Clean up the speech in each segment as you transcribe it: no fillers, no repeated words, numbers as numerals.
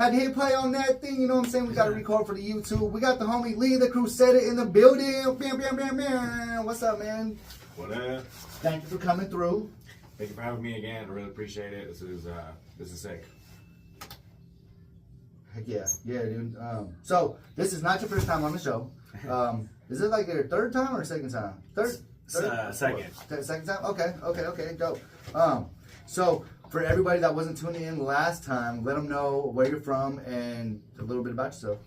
Had to hit play on that thing, you know what I'm saying? We got to record for the YouTube. We got the homie Lee, the Crusader, in the building. Bam, bam, bam, bam. What's up, man? What up? Thank you for coming through. Thank you for having me again. I really appreciate it. This is sick. Heck yeah, dude. So this is not your first time on the show. Is it like your third time or second time? Third? Second. Second time? Okay, dope. So for everybody that wasn't tuning in last time, let them know where you're from and a little bit about yourself.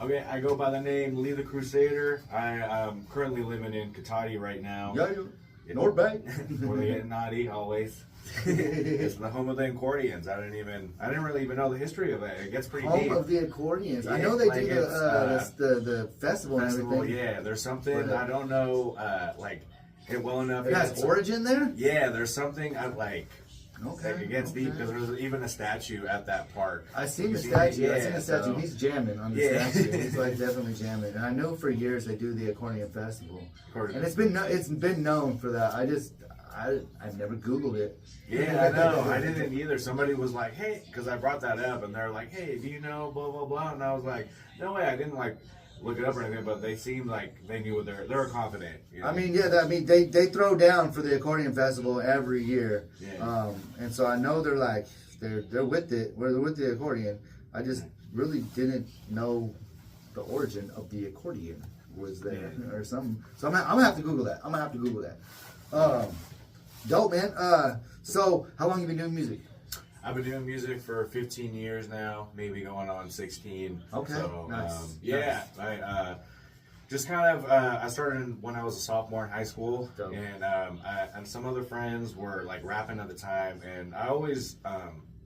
Okay, I go by the name Lee the Crusader. I'm currently living in Katati right now. Yeah, Northbay. Where they get naughty always. It's the home of the accordions. I didn't really even know the history of it. It gets pretty deep. Home of the accordions. Yeah, I know they like do the festival and everything. Yeah, there's something I don't know it well enough. It has origin there? Yeah, there's something I like. Okay. It gets deep because there's even a statue at that park. I seen the statue. Yeah, I seen the statue. so, He's jamming on the statue. He's like definitely jamming. And I know for years they do the accordion festival, and it's been known for that. I've never Googled it. Yeah, I know. I didn't either. Somebody was like, "Hey," because I brought that up, and they're like, "Hey, do you know blah blah blah?" And I was like, "No way." I didn't look it up or anything, but they seemed like they knew what they were confident. You know? I mean, they throw down for the accordion festival every year. Yeah. And so I know they're with it. They're with the accordion. I just really didn't know the origin of the accordion was there or something. So I'm gonna have to Google that. Dope, man. So how long have you been doing music? I've been doing music for 15 years now, maybe going on 16. Okay, so, nice. Yeah, nice. I just kind of I started when I was a sophomore in high school, Dope. And some other friends were like rapping at the time, and I always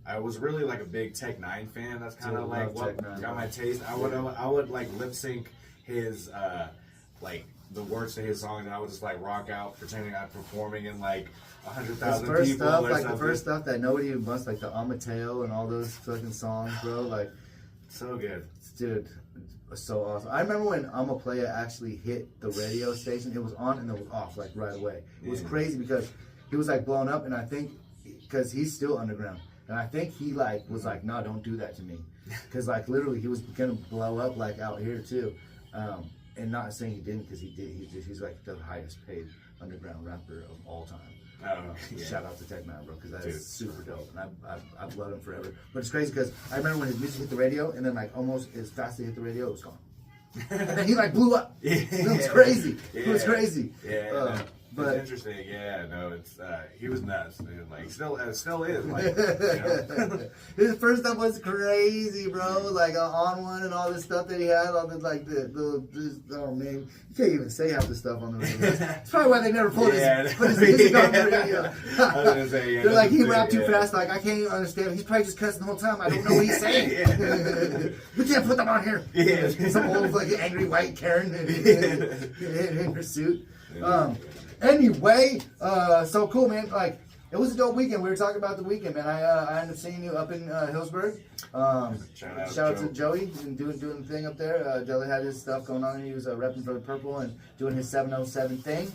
I was really like a big Tech 9 fan. That's kind of like what got my taste. I would like lip sync his like the words to his song, and I would just like rock out pretending I'm performing in like 100,000 people stuff, or like something. the first stuff that nobody even busts, like the Amateo and all those fucking songs, bro. Like, so good, dude, it was so awesome. I remember when Amaplaya actually hit the radio station. It was on and it was off like right away. It was crazy because he was like blowing up, and I think because he's still underground, and I think he like was like, no, don't do that to me, because like literally he was gonna blow up like out here too. And not saying he didn't, because he did. He's like the highest paid underground rapper of all time. Oh, yeah. Shout out to Tech 9, bro, because that is super dope, and I've loved him forever. But it's crazy because I remember when his music hit the radio, and then like almost as fast as it hit the radio, it was gone. And then he like blew up. It was crazy. Yeah. It was crazy. Yeah. But it's interesting. Yeah, no, it's he was nuts. Dude. Like still is. Like, you know? His first stuff was crazy, bro. Like on one and all this stuff that he had, all the like oh man, you can't even say half the stuff on the radio. That's probably why they never put his music on the radio. I was gonna say, they're like, he rapped too fast. Like I can't even understand. He's probably just cussing the whole time. I don't know what he's saying. We can't put them on here. Yeah. Some old like angry white Karen in her suit. Anyway, so cool, man. Like, it was a dope weekend. We were talking about the weekend, man. I ended up seeing you up in Hillsburg. Shout out to Joey. He's been doing the thing up there. Joey had his stuff going on. He was repping for the Purple and doing his 707 thing.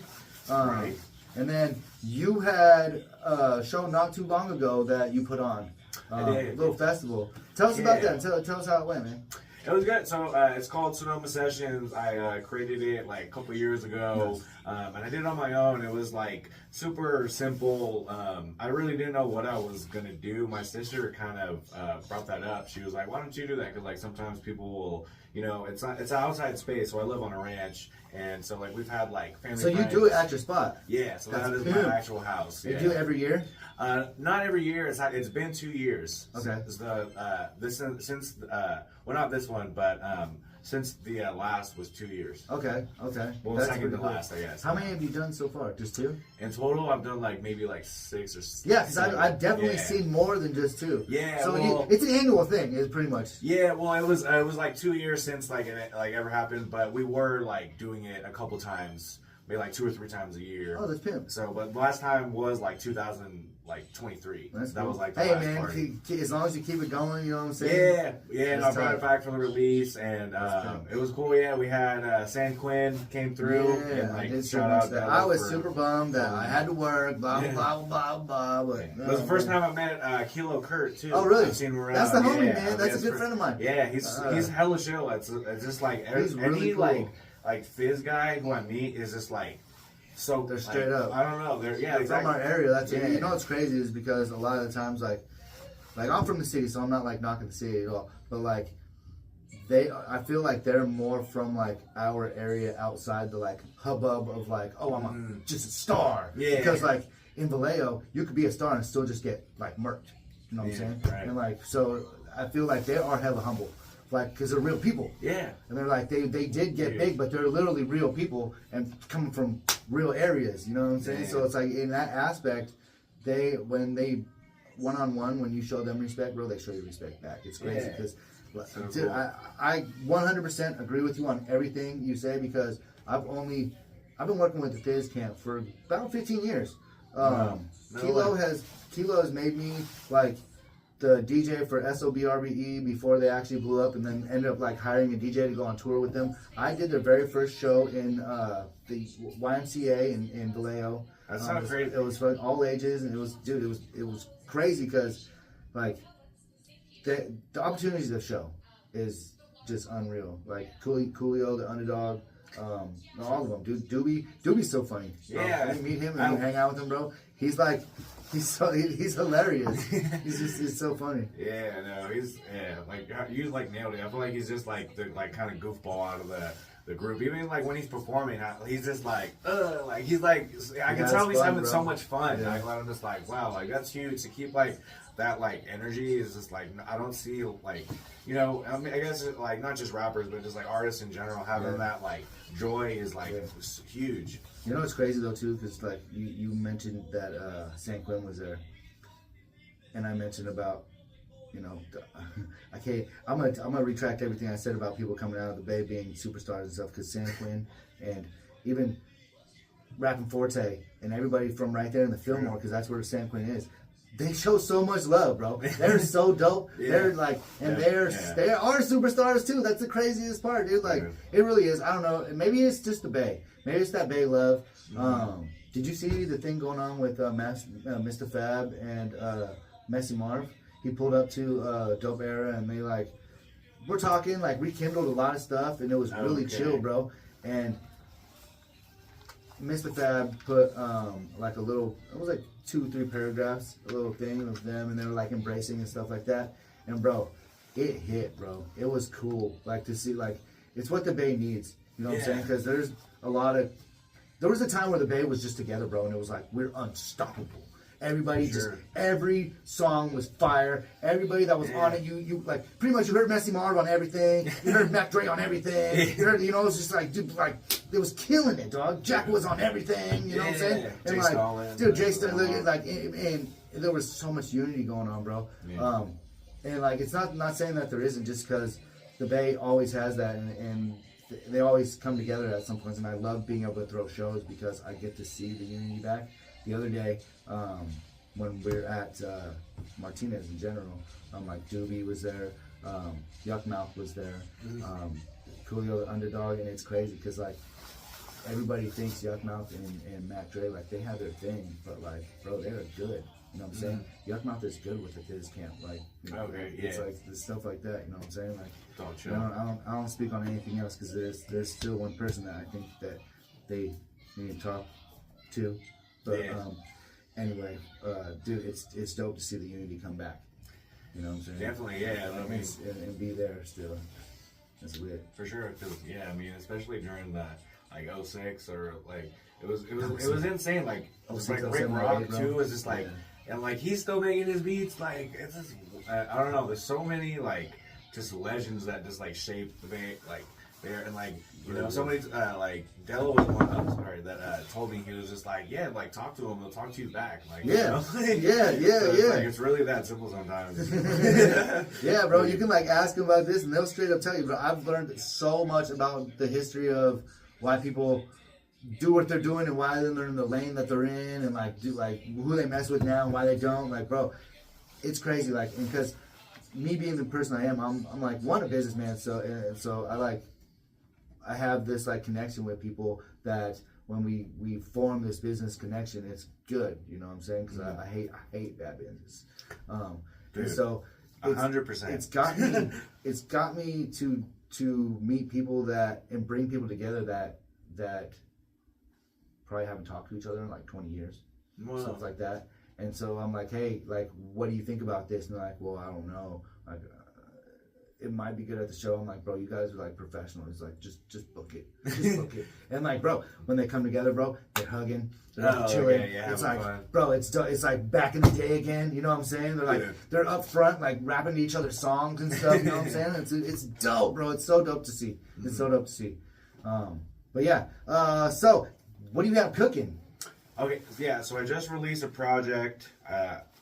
Right. And then you had a show not too long ago that you put on. I did. A little festival. Tell us about that. Tell us how it went, man. It was good. So it's called Sonoma Sessions. I created it like a couple years ago, and I did it on my own. It was like super simple. I really didn't know what I was gonna do. My sister kind of brought that up. She was like, "Why don't you do that?" Because like sometimes people will, it's an outside space. So I live on a ranch, and so like we've had like family. So you do it at your spot? Yeah. So That's that is my actual house. You do it every year? Not every year. It's been 2 years. Okay. Since well, not this one, but since the last was 2 years. Okay. Well, That's second to cool. last, I guess. How many have you done so far? Just 2? In total, I've done like maybe like 6 or 7. Yeah, because I've definitely seen more than just 2. Yeah. So it's an annual thing, is pretty much. Yeah. Well, it was like 2 years since like it ever happened, but we were like doing it a couple times maybe like 2 or 3 times a year. Oh, that's pimp. So, but the last time was like 2023. That's that cool. was like the hey last man, party. as long as you keep it going, you know what I'm saying? Yeah. And I brought it back for the release, and it was cool. Yeah, we had San Quinn came through, and like shout out that. I was super bummed that I had to work. Blah blah blah blah. But it was the first time I met Kilo Kurt too. Oh really? I've seen him around. That's the homie, yeah, man. That's a good friend of mine. Yeah, he's hella chill. It's just like he's really any cool. like Fizz guy who I meet is just like. So they're straight up. I don't know. They're exactly. From our area. That's you know what's crazy is because a lot of the times like I'm from the city, so I'm not like knocking the city at all. But like I feel like they're more from like our area outside the like hubbub of like I'm just a star. Yeah. Because like in Vallejo, you could be a star and still just get like murked. You know what I'm saying? Right. And like so, I feel like they are hella humble. Like, because they're real people. Yeah. And they're like, they did get big, but they're literally real people and coming from real areas. You know what I'm saying? So it's like, in that aspect, when they one-on-one, when you show them respect, bro, they show you respect back. It's crazy because, dude, cool. I 100% agree with you on everything you say because I've been working with the Fizz Camp for about 15 years. Kilo has made me, like, the DJ for SOBRBE before they actually blew up, and then ended up like hiring a DJ to go on tour with them. I did their very first show in the YMCA in Vallejo. That sounds great. It was for all ages, and it was crazy because like the opportunities of the show is just unreal. Like Coolio, the Underdog, all of them. Dude, Doobie's so funny. Yeah, you meet him and you hang out with him, bro. He's hilarious. He's so funny. Yeah, no, like you like nailed it. I feel like he's just like the like kind of goofball out of the group. Even like when he's performing, he's just like he's like I can tell he's having so much fun. Yeah. Like I'm just like wow, like that's huge to keep like that like energy is just like I don't see like you know I mean I guess like not just rappers but just like artists in general having that like joy is like huge. You know what's crazy though too, because like you mentioned that San Quinn was there, and I mentioned about I'm gonna retract everything I said about people coming out of the Bay being superstars and stuff, because San Quinn and even Rappin' Forte and everybody from right there in the Fillmore, because that's where San Quinn is. They show so much love, bro. They're so dope. They're like, and they are superstars too. That's the craziest part, dude. Like, it really is. I don't know. Maybe it's just the Bay. Maybe it's that Bay love. Did you see the thing going on with Mr. Fab and Messy Marv? He pulled up to Dope Era, and they we're talking, rekindled a lot of stuff, and it was really chill, bro. And Mr. Fab put a little, it was 2-3 paragraphs, a little thing of them, and they were embracing and stuff like that. And bro, it hit, bro. It was cool, to see, it's what the Bay needs. You know what I'm saying? Because there was a time where the Bay was just together, bro, and it was we're unstoppable. Everybody every song was fire. Everybody that was on it, you pretty much you heard Messy Marv on everything. You heard Mac Dre on everything. You heard, it was just it was killing it, dog. Jack was on everything. You know what I'm saying? And Jay Stalin, and there was so much unity going on, bro. Yeah. And it's not saying that there isn't, just because the Bay always has that, and they always come together at some points. And I love being able to throw shows because I get to see the unity back. The other day, when we're at Martinez in general, Doobie was there, Yuck Mouth was there, Coolio the Underdog, and it's crazy because everybody thinks Yuck Mouth and Mac Dre they have their thing, but bro, they're good. You know what I'm saying? Yuck Mouth is good with the Fizz Camp, it's the stuff like that. You know what I'm saying? I don't speak on anything else because there's still one person that I think that they need to talk to. But anyway, dude, it's dope to see the unity come back. You know what I'm saying? Definitely, yeah. And be there still. That's weird. For sure, because especially during the 06 or it was insane. Rick Rock too is just and he's still making his beats. It's just I don't know. There's so many just legends that just shaped the Bay there, and somebody Della was one that told me, he was just talk to him, they'll talk to you back. It's really that simple sometimes. Yeah, bro, you can ask them about this and they'll straight up tell you. But I've learned so much about the history of why people do what they're doing and why they're in the lane that they're in, and like do like who they mess with now and why they don't. Like, bro, it's crazy. Like, and because me being the person I am, I'm like a businessman. So I have this like connection with people that when we form this business connection, it's good. You know what I'm saying? Because I hate bad business. Dude, and so 100%. It's got me to meet people and bring people together that probably haven't talked to each other in like 20 years, stuff like that. And so I'm like, hey, like, what do you think about this? And they're like, well, I don't know. Like, it might be good at the show. I'm like, bro, you guys are like professionals. It's like, just book it. Just book it. And like, bro, when they come together, bro, they're hugging, they're chilling. It's like, fun. Bro, it's like back in the day again. You know what I'm saying? They're like, they're up front, like rapping to each other's songs and stuff. You know what I'm saying? It's dope, bro. It's so dope to see. It's so dope to see. But yeah. So what do you have cooking? Okay, yeah. So I just released a project.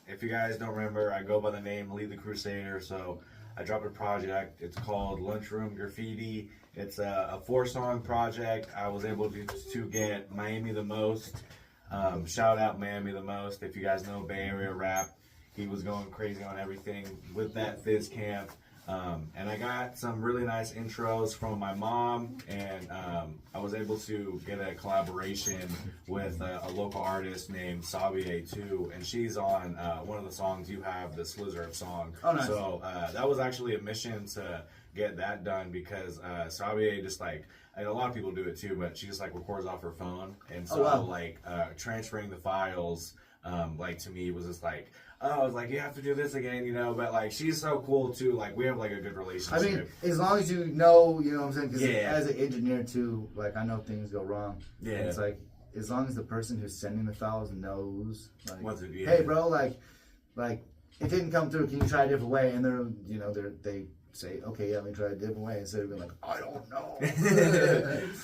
If you guys don't remember, I go by the name Lead the Crusader. So I dropped a project. It's called Lunchroom Graffiti. It's a 4-song project. I was able to get Miami the Most. Shout out Miami the Most. If you guys know Bay Area rap, he was going crazy on everything with that Fizz Camp. And I got some really nice intros from my mom, and I was able to get a collaboration with a local artist named Sabier too, and she's on one of the songs you have, the Slizzard song. Oh, nice. So that was actually a mission to get that done, because Sabier just like, and a lot of people do it too, but she just like records off her phone, and so like transferring the files like to me was just like, oh, it's like, you have to do this again, you know, but like, she's so cool too, like, we have like a good relationship. I mean, as long as you know what I'm saying, because as an engineer too, like, I know things go wrong. Yeah. And it's like, as long as the person who's sending the files knows, like, hey bro, like, it didn't come through, can you try a different way? And they say, okay, yeah, let me try a different way, instead of being like, I don't know.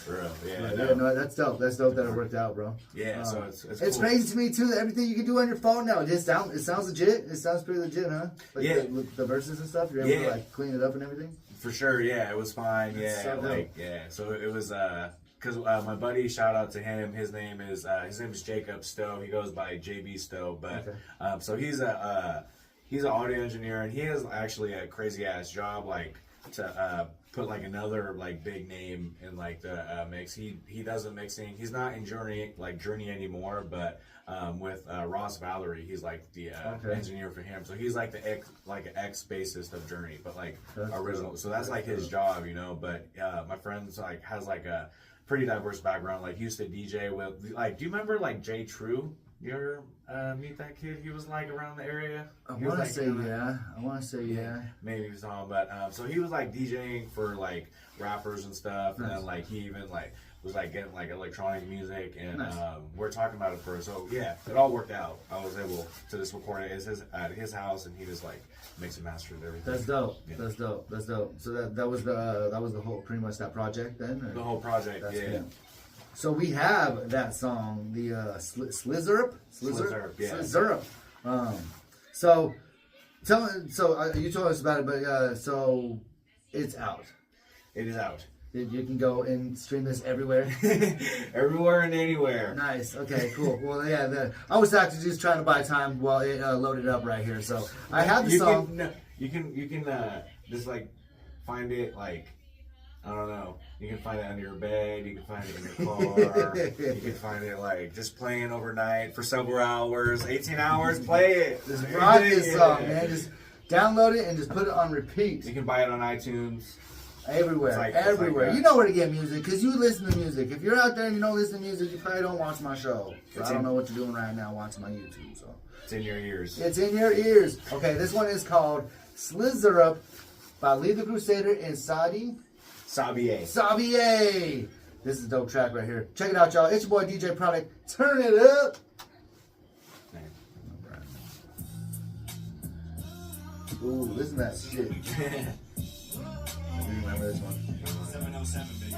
For real, yeah. Yeah, no, that's dope. That's dope that it worked out, bro. Yeah, so it's cool. Crazy to me too that everything you can do on your phone now. It sounds legit. It sounds pretty legit, huh? Like the verses and stuff. You're able to like clean it up and everything. For sure, yeah, it was fine. That's So it was because my buddy, shout out to him. His name is Jacob Stowe. He goes by JB Stowe, but so he's an audio engineer, and he has actually a crazy ass job, like to put like another like big name in like the mix. He does the mixing. He's not in Journey anymore, but with Ross Valerie, he's like the engineer for him. So he's like the ex bassist of Journey, but like original. So that's like his job, you know. But my friend's like has like a pretty diverse background. Like he used to DJ with like, do you remember like Jay True? You ever meet that kid? He was like around the area. I want to say yeah. Maybe you saw him, but so he was like DJing for like rappers and stuff, and then like he even like was like getting like electronic music, and we're talking about it first. So yeah, it all worked out. I was able to just record it at his house, and he just like mixed and mastered everything. That's dope. Yeah. That's dope. So that was the whole, pretty much that project then. Or? The whole project, yeah. Cool. So we have that song, the Slizzard. So you told us about it, but so it's out. It is out. You can go and stream this everywhere. Everywhere and anywhere. Nice. Okay. Cool. Well, yeah. I was actually just trying to buy time while it loaded up right here. So I have the song. You can just like find it like. I don't know. You can find it under your bed. You can find it in your car. You can find it like just playing overnight for several hours, 18 hours. Play it. Just rock this song, man. Just download it and just put it on repeat. You can buy it on iTunes. Everywhere, everywhere. You know where to get music because you listen to music. If you're out there and you don't listen to music, you probably don't watch my show. So I don't know what you're doing right now watching my YouTube. So it's in your ears. It's in your ears. Okay, this one is called Slizzard by Lead the Crusader and Sabier. This is a dope track right here. Check it out, y'all. It's your boy DJ Prodkast. Turn it up. Ooh, listen to that shit. You remember this one? 707, baby.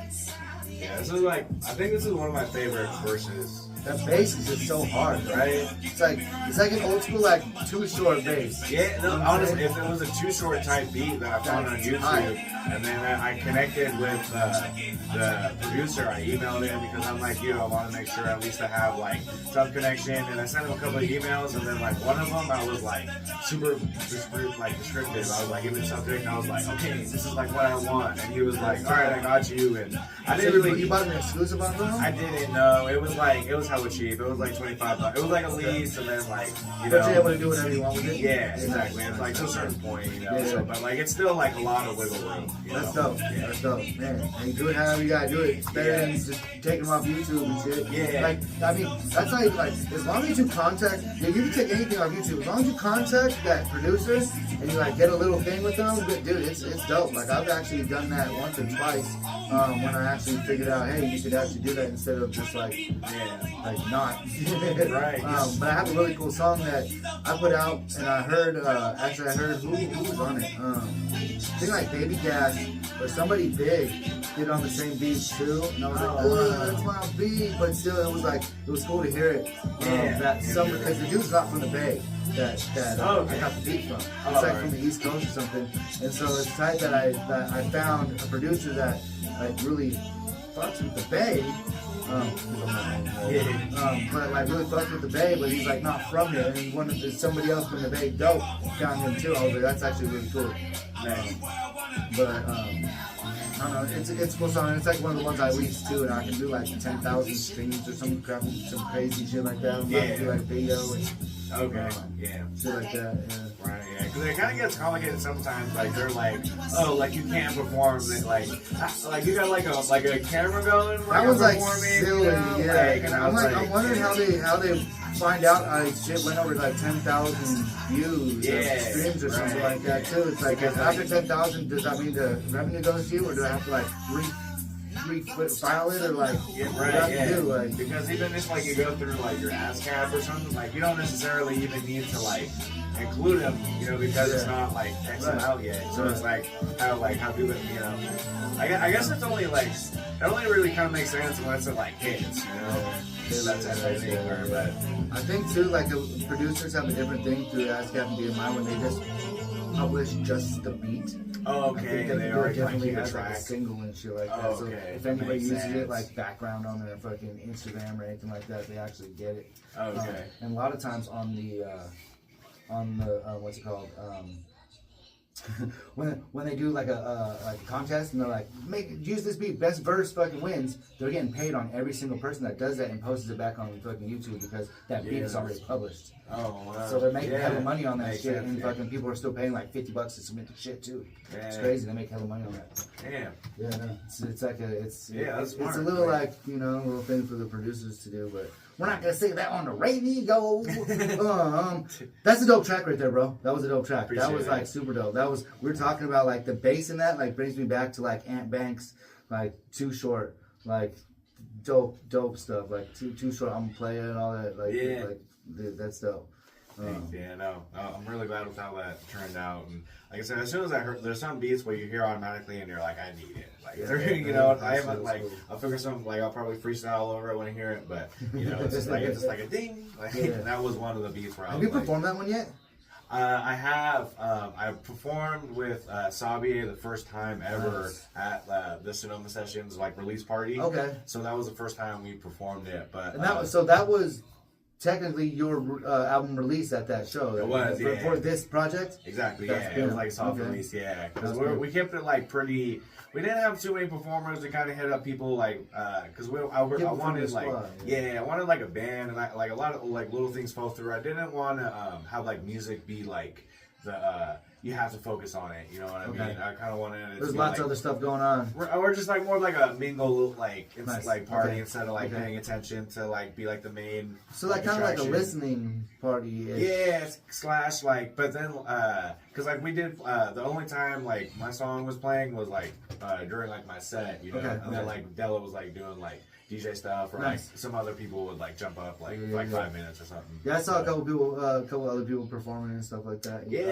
Yeah, this is like, I think this is one of my favorite verses that bass is just so hard, right? It's like an old school like Too Short bass. Yeah, no, honestly, if it was a Too Short type beat that I found on YouTube, and then I connected with the producer, I emailed him because I'm like, I want to make sure at least I have like some connection, and I sent him a couple of emails, and then like one of them I was like super descriptive. I was like giving subject, and I was like, okay, this is like what I want, and he was like, all right, I got you, and I didn't really. You bought an exclusive on them? I didn't know. It was hella cheap. It was like $25. It was like a lease, and then like But you're able to do whatever you want with it. Yeah, exactly. It's like to a certain point, So, but like it's still like a lot of wiggle room. That's dope. Yeah. That's dope, man. And you do it however you gotta do it. It's better than just taking them off YouTube and shit. Yeah. Like, I mean, that's like as long as you contact, you can take anything off YouTube. As long as you contact that producer and you like get a little thing with them, but dude, it's dope. Like I've actually done that once or twice when I actually figured out, hey, you could actually do that instead of just like not. Right. But I have a really cool song that I put out, and I heard who was on it. I think like Baby Gas or somebody big did on the same beat too, and I was like, that's my beat, but still it was cool to hear it. Because the dude's not from the Bay that I got the beat from. It's like from the East Coast or something, and so it's tight that I found a producer that like really fucks with the Bay. But like really fucks with the Bay, but he's like not from here, and there's somebody else from the Bay dope found him too. I was like, that's actually really cool. I don't know, it's a cool song. It's like one of the ones I leased too, and I can do like 10,000 streams or some crap, some crazy shit like that. I can do like video and shit like that. Yeah. Right, yeah, because it kind of gets complicated sometimes. Like they're like, oh, like you can't perform it. Like you got like a camera going. That was like silly, yeah. I'm wondering how they find out shit went over like 10,000 views or streams or something like that too. It's like after 10,000, does that mean the revenue goes to you, or do I have to like file it, or like what do I have to do? Like, because even if like you go through like your ASCAP or something, like you don't necessarily even need to like include them, because it's not like Xing out yet. So it's like how do it, I guess it's only like it only really kind of makes sense once it like hits, That's anywhere, but I think too, like the producers have a different thing through ASCAP and BMI when they just publish just the beat. Oh, okay. They are definitely like has like a single and shit like that. So if anybody uses it like background on their fucking Instagram or anything like that, they actually get it. Okay. And a lot of times on the what's it called? when they do like a contest and they're like, use this beat, best verse fucking wins, they're getting paid on every single person that does that and posts it back on fucking YouTube because that beat is already published. Oh wow. So they're making hella money on that shit, and fucking people are still paying like $50 to submit the shit too. It's crazy. They make hella money on that. Damn. Yeah, no, it's like it's smart, a little like a little thing for the producers to do, but we're not gonna say that on the radio. That's a dope track right there, bro. That was a dope track. That was like super dope. We were talking about like the bass in that like brings me back to like Ant Banks, like Too Short, like dope stuff, like Too Short. I'm playing and all that. Like that's dope. I'm really glad with how that turned out. And like I said, as soon as I heard, there's some beats where you hear automatically and you're like, I need it. Like, I haven't like, I'll figure something, like I'll probably freestyle over it when I hear it, but it's just like a ding. Like, and that was one of the beats where I was Have you performed that one yet? I have. I performed with Sabi the first time ever at the Sonoma Sessions like release party. Okay. So that was the first time we performed it. But and that was technically your album release at that show. It was for this project. Exactly. It was like a soft release. Yeah, because we kept it like pretty. We didn't have too many performers to kind of hit up people like because I wanted like I wanted like a band and like a lot of like little things fall through. I didn't want to have like music be like the you have to focus on it. You know what I mean? I kind of wanted it. There's lots of other stuff going on. We're just like more like a mingle like party instead of like paying attention to like be like the main. So like kind of like a listening party. Yeah, / like, but then because like we did the only time like my song was playing was like during like my set, and then like Della was like doing like DJ stuff, or like some other people would like jump up like 5 minutes or something. Yeah, I saw a couple other people performing and stuff like that. You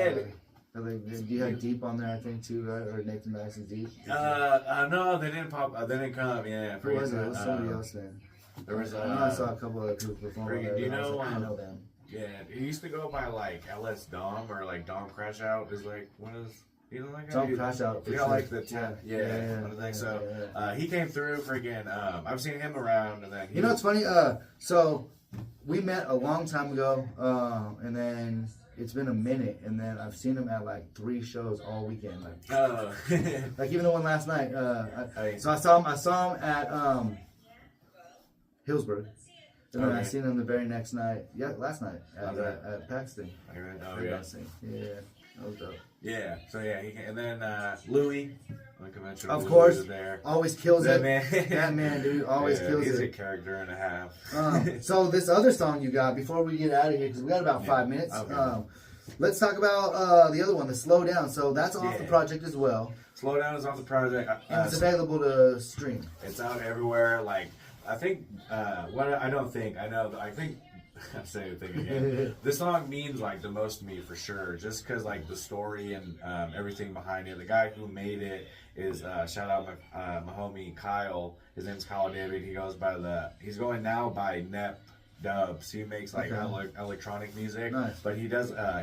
had Deep on there, I think, too, right? Or Nathan Max's Deep? No, they didn't pop. They didn't come. Yeah, who was it? It was somebody else then. There was I know I saw a couple other people perform. Friggin', There, do you but I was know, like, I know them. Yeah, he used to go by like LS Dom or like Dom Crash Out. Is like what is you know like Dom Crash Out. You know like the tent. Yeah. So yeah. he came through friggin'. I've seen him around, and then You know what's funny? So we met a long time ago, and then it's been a minute, and then I've seen him at like 3 shows all weekend. Like, like even the one last night. So I saw him at Hillsburg. And then I seen him the very next night. Yeah, last night at Paxton. Oh yeah. Yeah, that was dope. Yeah. So yeah, and then Louis. Like conventional. Of course, there. Always kills that it. Man. That man, dude, always kills he's it. He's a character and a half. So this other song you got before we get out of here, because we got about 5 minutes. Okay. Let's talk about the other one, the Slow Down. So that's off the project as well. Slow Down is off the project. And it's available to stream. It's out everywhere. Like I think, I think. I'm saying the thing again. This song means like the most to me for sure, just because like the story and everything behind it. The guy who made it is shout out my homie Kyle. His name's Kyle David. He goes by he's going now by Nep Dubs. He makes like electronic music, nice. But he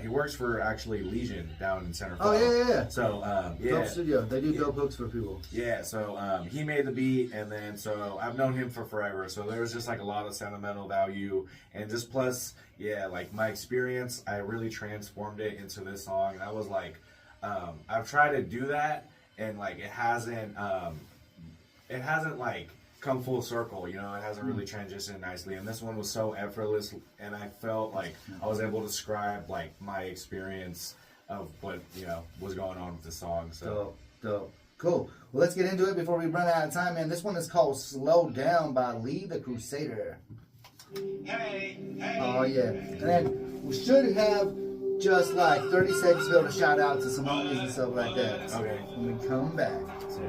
works for actually Legion down in Center Oh yeah. So Dope studio. They do dope hooks for people. Yeah, so he made the beat, and then so I've known him for forever. So there was just like a lot of sentimental value, and just plus, like my experience, I really transformed it into this song. And I was like, I've tried to do that, and like it hasn't like come full circle, it hasn't really transitioned nicely, and this one was so effortless, and I felt like I was able to describe like my experience of what was going on with the song. So dope. Cool. Well, let's get into it before we run out of time, man. This one is called "Slow Down" by Lee the Crusader. Hey. Oh yeah, and then we should have just like 30 seconds to be able to shout out to some homies and stuff like that. Okay. When we come back. Sick.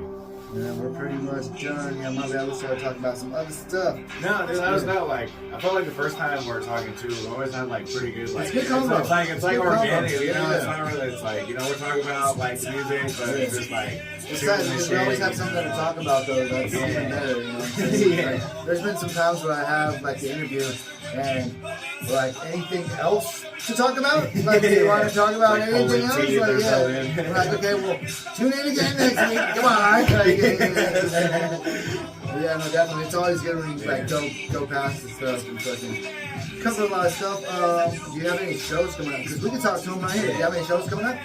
Yeah, we're pretty much done. Yeah, my bad. We'll start talking about some other stuff. No, dude, that was not like. I felt like the first time we were talking too, we always had like pretty good like. It's good combo. It's like organic, Yeah. It's not really. It's like we're talking about like music, but it's just like. We always have something to talk about though. That's something better, you know what I'm saying? Like, there's been some times where I have like the interview and like anything else to talk about. Like, do you want to talk about like anything else? Like, yeah. We're like, okay, well, tune in again next week. Come on. Like, yeah, no, definitely. It's always good when you like go past the stuff and fucking cover a lot of stuff. Do you have any shows coming up? Because we can talk to them right here. Do you have any shows coming up?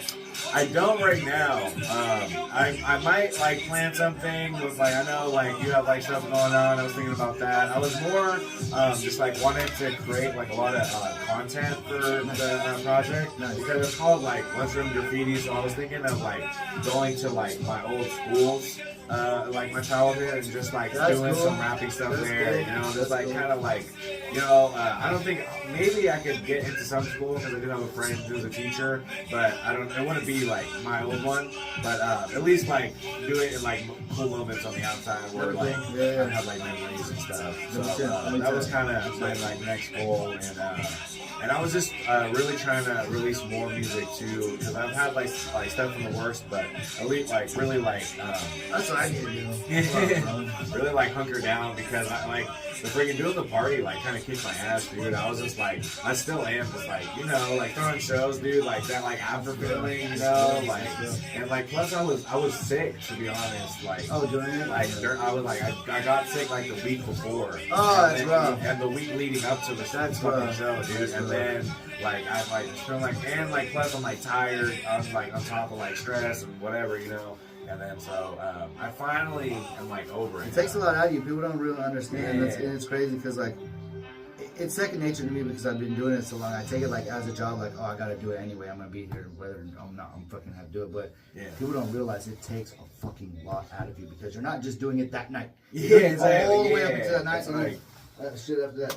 I don't right now. I might like plan something with like I know like you have like stuff going on. I was thinking about that. I was more just like wanting to create like a lot of content for the project because it's called like Lunchroom Graffiti. So I was thinking of like going to like my old schools, like my childhood, and just like doing some rapping stuff there. Just like kind of like I don't think maybe I could get into some school because I do have a friend who's a teacher, but it wouldn't be like my old one, but at least like do it in like cool moments on the outside where like I have like memories and stuff. So that was kind of my like next goal, and I was just really trying to release more music too because I've had like stuff from the worst, but at least like really like that's what I need to do. Really like hunker down because I like the freaking doing the party like kind of kicked my ass, dude. I was just like I still am just like like throwing shows, dude, like that like after feeling, like and like plus I was sick to be honest, like during it, like I was like I got sick like the week before. That's rough. And the week leading up to the fucking show, dude, and then like I like feel like and like plus I'm like tired, I'm like on top of like stress and whatever, And then so I finally am like over it. It takes a lot out of you. People don't really understand. And it's crazy because like it's second nature to me because I've been doing it so long. I take it like as a job, like I gotta do it anyway. I'm gonna be here whether I'm fucking have to do it. But people don't realize it takes a fucking lot out of you because you're not just doing it that night. You're Exactly. all the way up into that night. So like shit after that.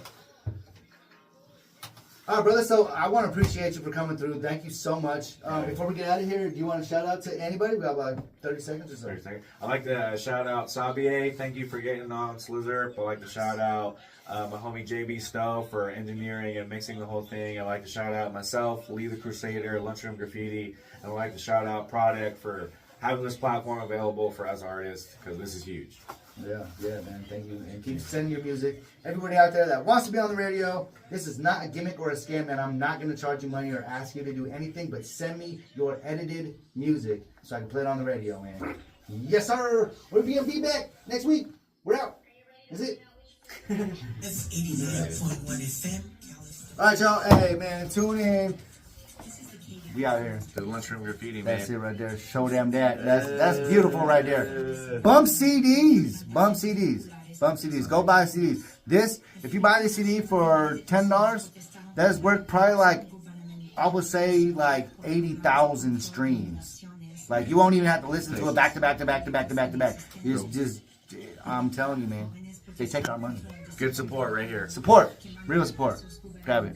All right, brother. So I want to appreciate you for coming through. Thank you so much. Before we get out of here, do you want to shout out to anybody? We got about 30 seconds or so. 30 seconds. I'd like to shout out Sabier. Thank you for getting on Slizzer. I'd like to shout out my homie JB Stowe for engineering and mixing the whole thing. I'd like to shout out myself, Lee the Crusader, Lunchroom Graffiti. And I'd like to shout out Prodkast for having this platform available for us artists because this is huge. Yeah, man. Thank you. And keep sending your music. Everybody out there that wants to be on the radio, this is not a gimmick or a scam, and I'm not going to charge you money or ask you to do anything, but send me your edited music so I can play it on the radio, man. Yes, sir. We'll be in feedback next week. We're out. That's it. It's 89.1 FM. All right, y'all. Hey, man, tune in. We out here. The lunchroom graffiti, man. That's it right there. Show them that. That's beautiful right there. Bump CDs. Bump CDs. Bump CDs. Go buy CDs. This, if you buy this CD for $10, that's worth probably like, I would say like 80,000 streams. Like you won't even have to listen to it back to back to back to back to back to back. Just, I'm telling you, man. They take our money. Good support right here. Support. Real support. Grab it.